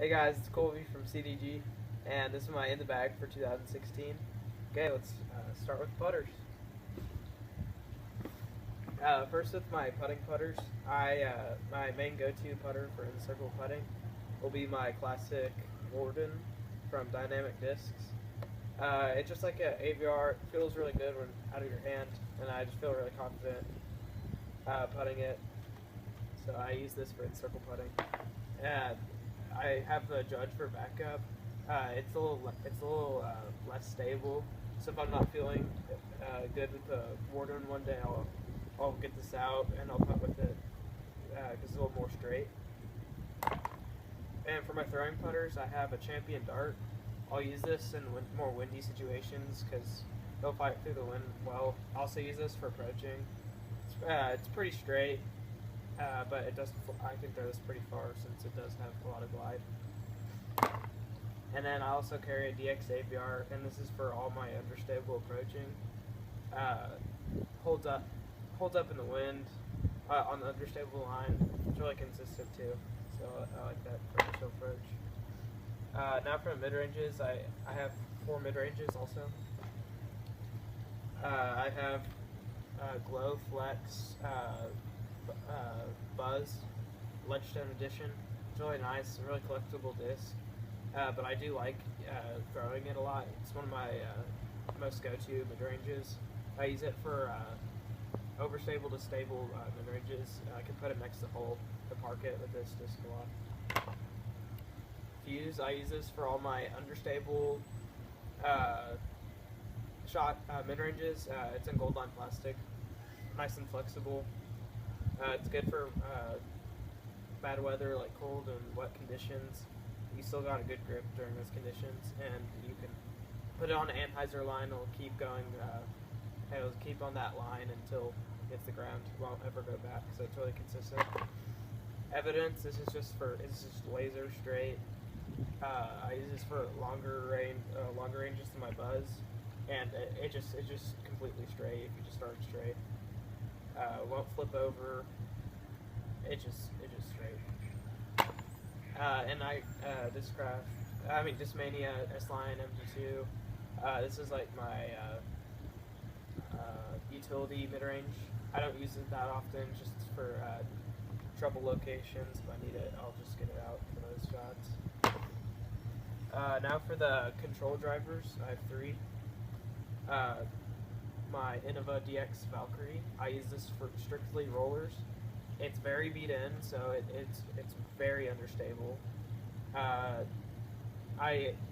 Hey guys, it's Colby from CDG, and this is my in the bag for 2016. Okay, let's start with putters. First with my putting putters, my main go-to putter for in circle putting will be my classic Warden from Dynamic Discs. It's just like an AVR. It feels really good when out of your hand, and I just feel really confident putting it. So I use this for in circle putting. And I have the Judge for backup. It's a little less stable. So if I'm not feeling good with the Warden one day, I'll get this out and I'll putt with it because it's a little more straight. And for my throwing putters, I have a Champion Dart. I'll use this in more windy situations because they'll fight through the wind well. I also use this for approaching. It's pretty straight. But it does. I can throw this pretty far since it does have a lot of glide. And then I also carry a DX AVR, and this is for all my understable approaching. Holds up in the wind on the understable line. It's really consistent too, so I like that for initial approach. Now for the mid ranges, I have 4 mid ranges also. I have Glow Flex. Buzz Ledgestone Edition. It's really nice, a really collectible disc, but I do like throwing it a lot. It's one of my most go-to mid-ranges. I use it for overstable to stable mid-ranges. I can put it next to the hole to park it with this disc a lot. Fuse, I use this for all my understable shot mid-ranges. It's in gold line plastic, nice and flexible. It's good for bad weather like cold and wet conditions. You still got a good grip during those conditions, and you can put it on an Anheuser line. It'll keep going. It'll keep on that line until it hits the ground. It won't ever go back, so it's really consistent. Evidence. This is just laser straight. I use this for longer ranges than my Buzz, and it just completely straight. If you just start straight. Won't flip over. It's just straight. And Discmania S-Line MG2. This is like my utility mid-range. I don't use it that often, just for trouble locations. If I need it, I'll just get it out for those shots. Now for the control drivers, I have 3. My Innova DX Valkyrie. I use this for strictly rollers. It's very beat in, so it's very understable. I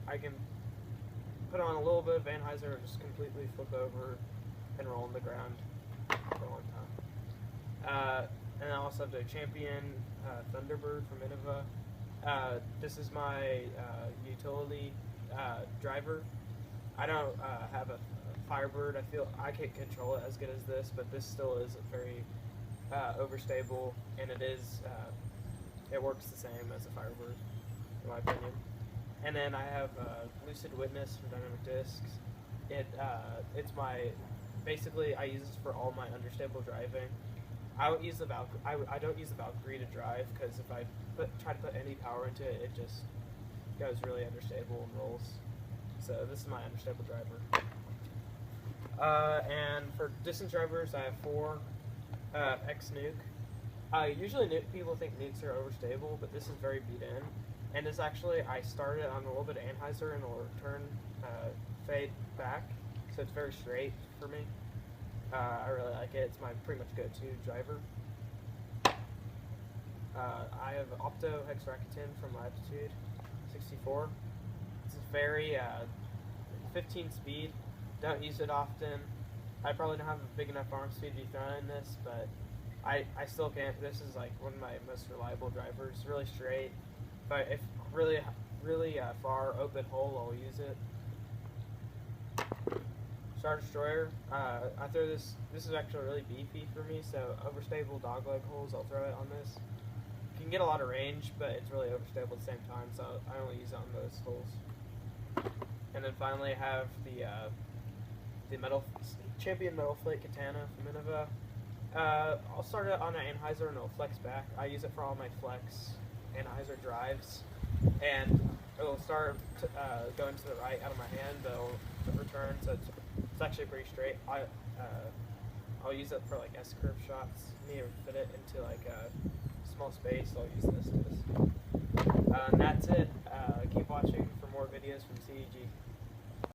can put on a little bit of Anheuser and just completely flip over and roll on the ground for a long time. And I also have the Champion Thunderbird from Innova. This is my utility driver. I don't have a Firebird. I feel I can't control it as good as this, but this still is very overstable, and it works the same as a Firebird, in my opinion. And then I have Lucid Witness from Dynamic Discs. Basically I use this for all my understable driving. I don't use the Valkyrie to drive because if I try to put any power into it, it just goes really understable and rolls. So this is my understable driver. And for distance drivers, I have 4 X-Nuke. Usually people think nukes are overstable, but this is very beat in. And this actually, I started on a little bit of Anheuser and it'll turn fade back, so it's very straight for me. I really like it. It's my pretty much go-to driver. I have Opto Hex Rakuten from Latitude 64. It's very 15 speed. Don't use it often. I probably don't have a big enough arm speed to be throwing this, but I still can't. This is like one of my most reliable drivers. Really straight. But if really far open hole, I'll use it. Star Destroyer. I throw this. This is actually really beefy for me. So overstable dogleg holes, I'll throw it on this. You can get a lot of range, but it's really overstable at the same time. So I only use it on those holes. And then finally, I have the Champion Metal Flake Katana from Innova. I'll start it on an Anheuser and it'll flex back. I use it for all my flex Anheuser drives. and it'll start going to the right out of my hand, but it'll return, so it's actually pretty straight. I'll use it for like S-curve shots. Need to fit it into like a small space, so I'll use this.